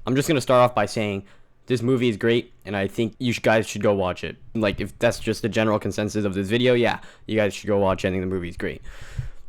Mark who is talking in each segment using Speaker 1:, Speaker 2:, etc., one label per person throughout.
Speaker 1: I'm just gonna start off by saying this movie is great, and I think guys should go watch it. Like, if that's just the general consensus of this video, yeah, you guys should go watch it. I think the movie is great.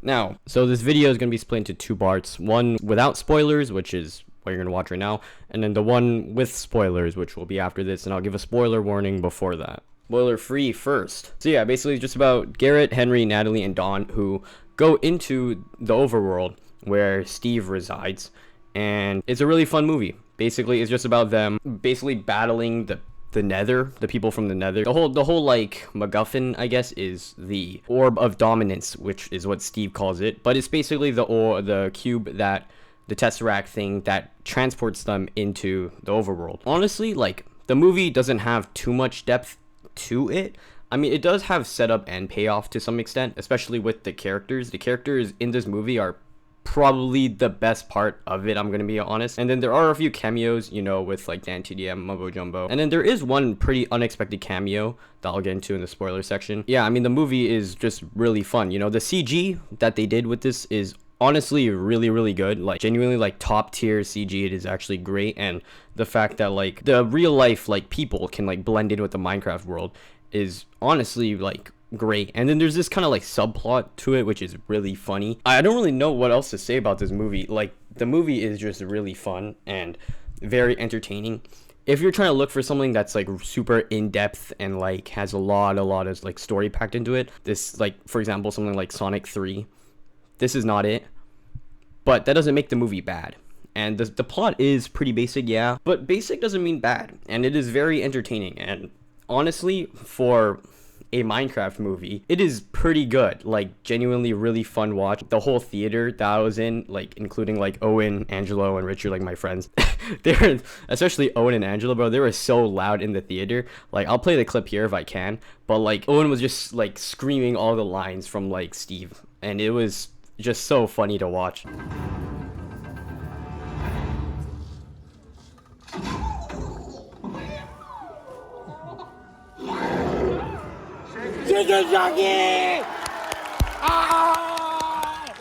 Speaker 1: Now, so this video is gonna be split into two parts. One without spoilers, which is what you're gonna watch right now, and then the one with spoilers, which will be after this, and I'll give a spoiler warning before that. Spoiler free first. So yeah, basically it's just about Garrett, Henry, Natalie, and Dawn, who go into the overworld where Steve resides, and it's a really fun movie. Basically, it's just about them basically battling the Nether, the people from the Nether. The whole like MacGuffin, I guess, is the Orb of Dominance, which is what Steve calls it. But it's basically the cube, that the Tesseract thing that transports them into the overworld. Honestly, like, the movie doesn't have too much depth to it. I mean, it does have setup and payoff to some extent, especially with the characters. The characters in this movie are probably the best part of it, I'm gonna be honest. And then there are a few cameos, you know, with like Dan TDM, Mumbo Jumbo. And then there is one pretty unexpected cameo that I'll get into in the spoiler section. Yeah, I mean, the movie is just really fun. You know, the CG that they did with this is honestly really, really good. Like, genuinely, like, top tier CG. It is actually great. And the fact that like the real life like people can like blend in with the Minecraft world is honestly like great. And then there's this kind of like subplot to it, which is really funny. I don't really know what else to say about this movie. Like, the movie is just really fun and very entertaining. If you're trying to look for something that's like super in-depth and like has a lot of like story packed into it, this, like, for example, something like Sonic 3, this is not it. But that doesn't make the movie bad. And the plot is pretty basic, yeah, but basic doesn't mean bad, and it is very entertaining. And honestly, for a Minecraft movie, it is pretty good. Like, genuinely really fun watch. The whole theater that I was in, like, including like Owen, Angelo, and Richard, like my friends, they're, especially Owen and Angelo, bro, they were so loud in the theater. Like, I'll play the clip here if I can, but like Owen was just like screaming all the lines from like Steve, and it was just so funny to watch. Chicken jockey! Ah!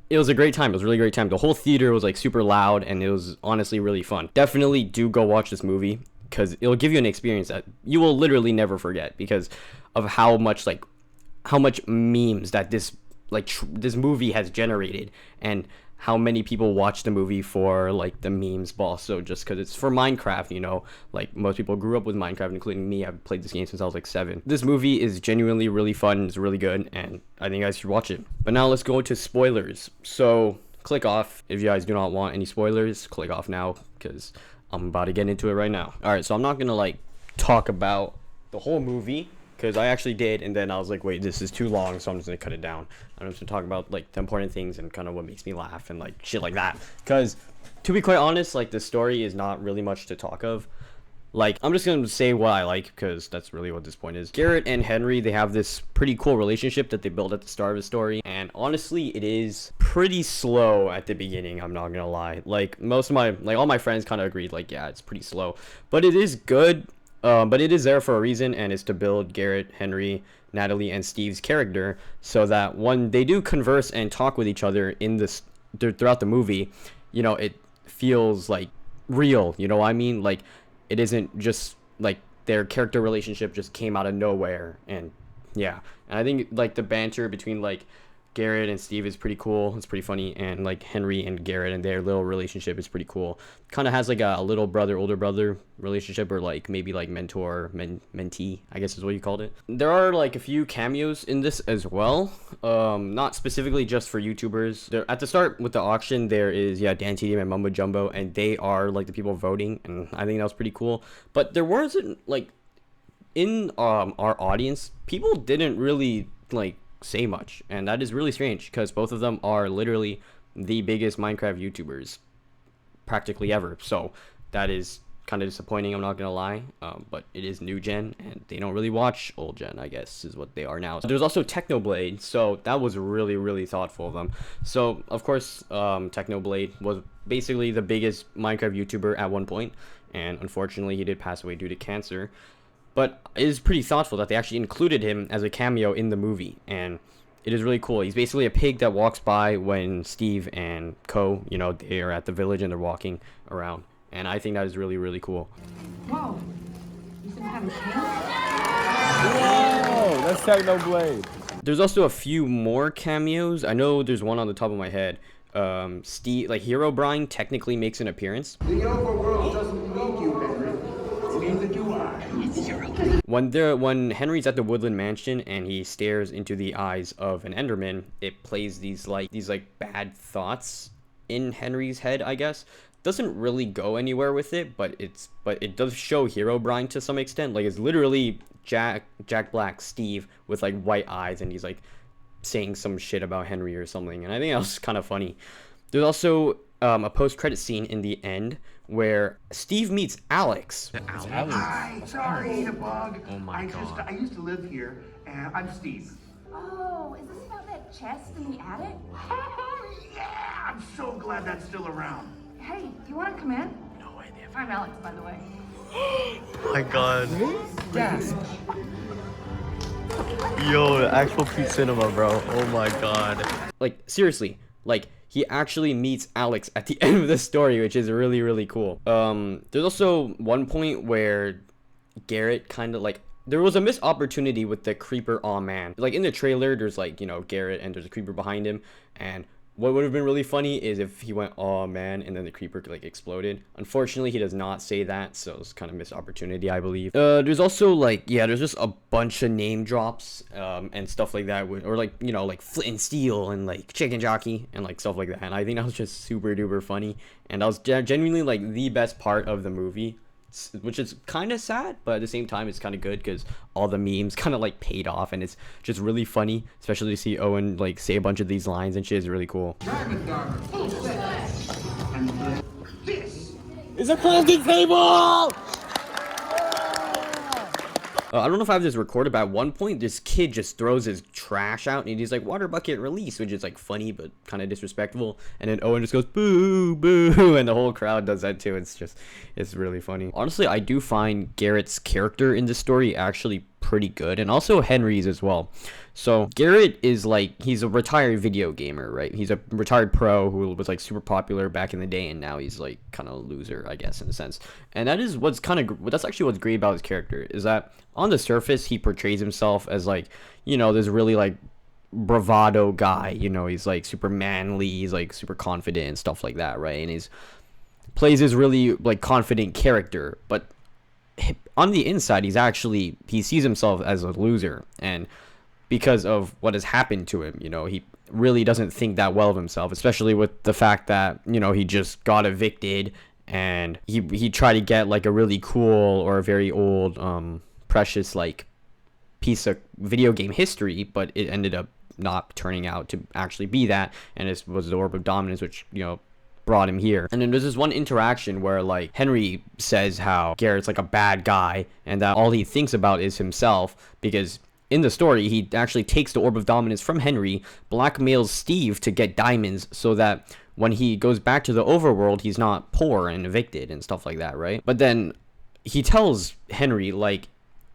Speaker 1: It was a great time. It was a really great time. The whole theater was like super loud, and it was honestly really fun. Definitely do go watch this movie, because it'll give you an experience that you will literally never forget, because of how much memes that this this movie has generated, and how many people watch the movie for like the memes, but also just because it's for Minecraft. You know, like, most people grew up with Minecraft, including me. I've played this game since I was like 7. This movie is genuinely really fun. It's really good, and I think you guys should watch it. But now let's go to spoilers. So click off if you guys do not want any spoilers. Click off now, because I'm about to get into it right now. All right, so I'm not gonna like talk about the whole movie, because I actually did, and then I was like, wait, this is too long, so I'm just gonna cut it down. I'm just gonna talk about like the important things and kind of what makes me laugh and like shit like that. Because to be quite honest, like, the story is not really much to talk of. Like, I'm just gonna say what I like, because that's really what this point is. Garrett and Henry, they have this pretty cool relationship that they build at the start of the story, and honestly, it is pretty slow at the beginning, I'm not gonna lie. Like, all my friends kind of agreed, like, yeah, it's pretty slow, but it is good. But it is there for a reason, and it's to build Garrett, Henry, Natalie, and Steve's character, so that when they do converse and talk with each other in this throughout the movie, you know, it feels like real. You know what I mean? Like, it isn't just like their character relationship just came out of nowhere. And yeah, and I think like the banter between like Garrett and Steve is pretty cool. It's pretty funny. And like Henry and Garrett and their little relationship is pretty cool. Kind of has like a little brother, older brother relationship, or like maybe like mentor, mentee, I guess is what you called it. There are like a few cameos in this as well. Not specifically just for YouTubers. There, at the start with the auction, there is, yeah, Dan TDM and Mumbo Jumbo, and they are like the people voting, and I think that was pretty cool. But there wasn't like, in our audience, people didn't really like say much, and that is really strange, because both of them are literally the biggest Minecraft YouTubers practically ever. So that is kind of disappointing, I'm not gonna lie. But it is new gen, and they don't really watch old gen, I guess is what they are now. There's also Technoblade, so that was really, really thoughtful of them. So of course, Technoblade was basically the biggest Minecraft YouTuber at one point, and unfortunately he did pass away due to cancer. But it is pretty thoughtful that they actually included him as a cameo in the movie, and It is really cool. He's basically a pig that walks by when Steve and Co, you know, they are at the village and they're walking around. And I think that is really, really cool.
Speaker 2: Whoa. You said you had a camera?
Speaker 3: Whoa, that's Technoblade.
Speaker 1: There's also a few more cameos. I know there's one on the top of my head. Steve, like Herobrine technically makes an appearance.
Speaker 4: The overworld doesn't need you, Henry. Neither do I.
Speaker 1: When Henry's at the Woodland Mansion and he stares into the eyes of an Enderman, it plays these bad thoughts in Henry's head, I guess. Doesn't really go anywhere with it, but it does show Herobrine to some extent. Like, it's literally Jack Black Steve with like white eyes, and he's like saying some shit about Henry or something, and I think that was kind of funny. There's also a post-credit scene in the end where Steve meets Alex.
Speaker 4: Hi, sorry, the bug.
Speaker 5: Oh my God.
Speaker 4: I used to live here, and I'm Steve.
Speaker 2: Oh, is this about that chest in the attic?
Speaker 4: Oh, yeah! I'm so glad that's still around.
Speaker 2: Hey, do you want to come in?
Speaker 5: No idea.
Speaker 2: I'm Alex, by the way.
Speaker 5: Oh my God. Yo, actual Pete Cinema, bro. Oh my God.
Speaker 1: Like, seriously, like, he actually meets Alex at the end of the story, which is really, really cool. There's also one point where Garrett kind of, like, there was a missed opportunity with the creeper aw man. Like, in the trailer, there's, like, you know, Garrett, and there's a creeper behind him, and what would have been really funny is if he went, "Oh man," and then the creeper like exploded. Unfortunately, he does not say that, so it's kind of missed opportunity, I believe. There's also like, yeah, there's just a bunch of name drops and stuff like that, or like, you know, like Flint and Steel and like Chicken Jockey and like stuff like that. And I think that was just super duper funny, and that was genuinely like the best part of the movie, which is kind of sad, but at the same time it's kind of good because all the memes kind of like paid off, and it's just really funny, especially to see Owen like say a bunch of these lines and shit is really cool.
Speaker 4: Diamond Dog, full set. And this.
Speaker 3: It's a crafting table!
Speaker 1: I don't know if I have this recorded, but at one point this kid just throws his trash out and he's like, "Water bucket release," which is like funny but kind of disrespectful, and then Owen just goes boo boo, and the whole crowd does that too. It's really funny. Honestly, I do find Garrett's character in this story actually pretty good, and also Henry's as well. So Garrett is like, he's a retired video gamer, right? He's a retired pro who was like super popular back in the day, and now he's like kind of a loser, I guess, in a sense. And that is what's kind of, that's actually what's great about his character, is that on the surface he portrays himself as like, you know, this really like bravado guy, you know, he's like super manly, he's like super confident and stuff like that, right? And he's plays this really like confident character, but on the inside he sees himself as a loser, and because of what has happened to him, you know, he really doesn't think that well of himself, especially with the fact that, you know, he just got evicted, and he tried to get like a really cool or a very old precious like piece of video game history, but it ended up not turning out to actually be that, and it was the Orb of Dominance, which, you know, brought him here. And then there's this one interaction where like Henry says how Garrett's like a bad guy and that all he thinks about is himself, because in the story he actually takes the Orb of Dominance from Henry, blackmails Steve to get diamonds so that when he goes back to the overworld he's not poor and evicted and stuff like that, right? But then he tells Henry like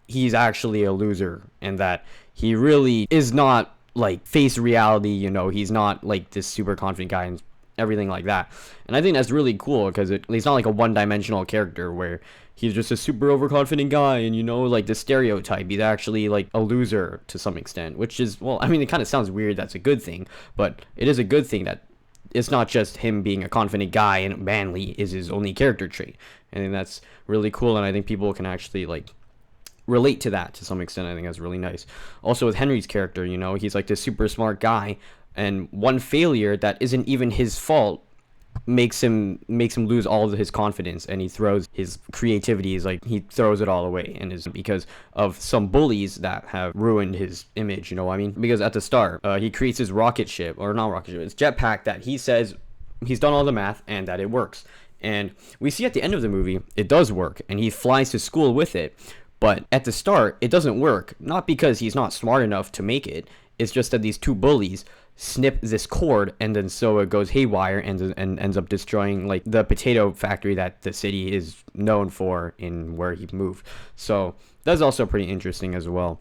Speaker 1: he's actually a loser, and that he really is not like face reality, you know, he's not like this super confident guy and everything like that. And I think that's really cool because he's not like a one-dimensional character where he's just a super overconfident guy and, you know, like the stereotype. He's actually like a loser to some extent, which is, well, I mean, it kind of sounds weird that's a good thing, but it is a good thing that it's not just him being a confident guy and manly is his only character trait. I think that's really cool, and I think people can actually like relate to that to some extent. I think that's really nice. Also with Henry's character, you know, he's like this super smart guy, and one failure that isn't even his fault makes him lose all of his confidence, and he throws his creativity, is like he throws it all away, and is because of some bullies that have ruined his image, you know what I mean? Because at the start he creates his rocket ship, or not rocket ship, it's jetpack, that he says he's done all the math and that it works, and we see at the end of the movie it does work, and he flies to school with it. But at the start it doesn't work, not because he's not smart enough to make it, it's just that these two bullies snip this cord, and then so it goes haywire and ends up destroying like the potato factory that the city is known for in where he moved. So that's also pretty interesting as well.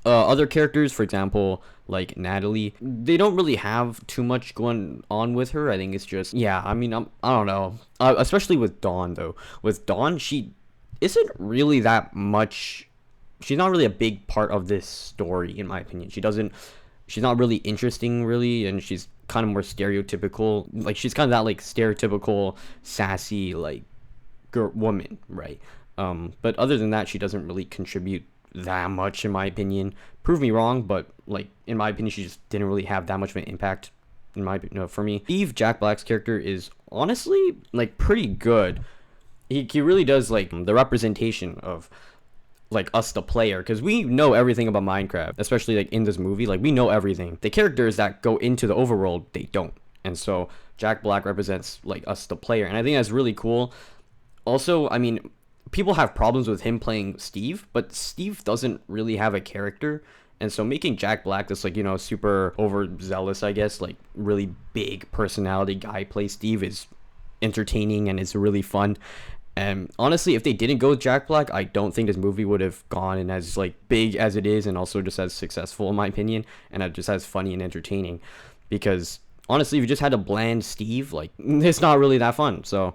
Speaker 1: Other characters, for example, like Natalie. They don't really have too much going on with her. I think it's just, yeah, I mean, I don't know. Especially with Dawn, though. With Dawn, she isn't really that much. She's not really a big part of this story, in my opinion. She's not really interesting, really, and she's kind of more stereotypical. Like, she's kind of that, like, stereotypical, sassy, like, woman, right? But other than that, she doesn't really contribute that much, in my opinion. Prove me wrong, but, like, in my opinion, she just didn't really have that much of an impact, for me. Steve, Jack Black's character, is honestly, like, pretty good. He really does, like, the representation of, like, us the player, because we know everything about Minecraft, especially, like, in this movie. Like, we know everything. The characters that go into the overworld, they don't. And so Jack Black represents, like, us the player, and I think that's really cool. Also, I mean, people have problems with him playing Steve, but Steve doesn't really have a character. And so making Jack Black this, like, you know, super overzealous, I guess, like, really big personality guy play Steve is entertaining, and it's really fun. And honestly, if they didn't go with Jack Black, I don't think this movie would have gone in as, like, big as it is, and also just as successful, in my opinion, and just as funny and entertaining. Because honestly, if you just had a bland Steve, like, it's not really that fun. So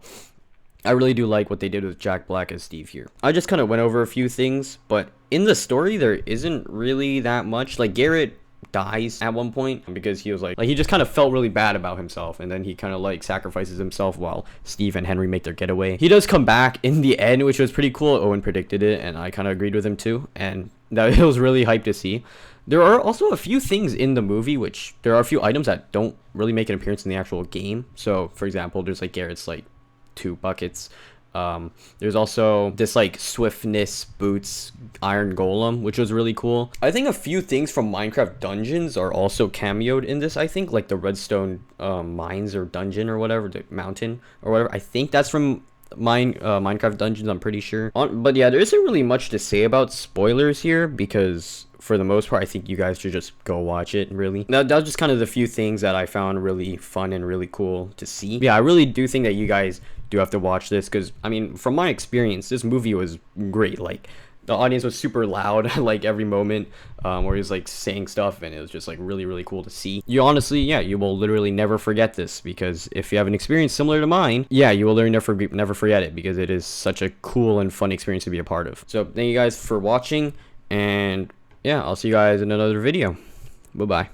Speaker 1: I really do like what they did with Jack Black as Steve here. I just kind of went over a few things, but in the story, there isn't really that much. Like, Garrett dies at one point because he was like he just kind of felt really bad about himself, and then he kind of, like, sacrifices himself while Steve and Henry make their getaway. He does come back in the end, which was pretty cool. Owen predicted it, and I kind of agreed with him too, and that it was really hyped to see. There are also a few things in the movie, which there are a few items that don't really make an appearance in the actual game. So, for example, there's, like, Garrett's, like, 2 buckets. There's also this, like, swiftness boots iron golem, which was really cool. I think a few things from Minecraft Dungeons are also cameoed in this. I think, like, the redstone mines or dungeon or whatever, the mountain or whatever, I think that's from Minecraft Dungeons, I'm pretty sure. But yeah, there isn't really much to say about spoilers here, because for the most part, I think you guys should just go watch it, really. That was just kind of the few things that I found really fun and really cool to see. Yeah, I really do think that you guys do have to watch this, because, I mean, from my experience, this movie was great. Like, the audience was super loud, like, every moment, where he was, like, saying stuff, and it was just, like, really, really cool to see. You honestly, yeah, you will literally never forget this, because if you have an experience similar to mine, yeah, you will literally never forget it, because it is such a cool and fun experience to be a part of. So, thank you guys for watching, and yeah, I'll see you guys in another video. Bye-bye.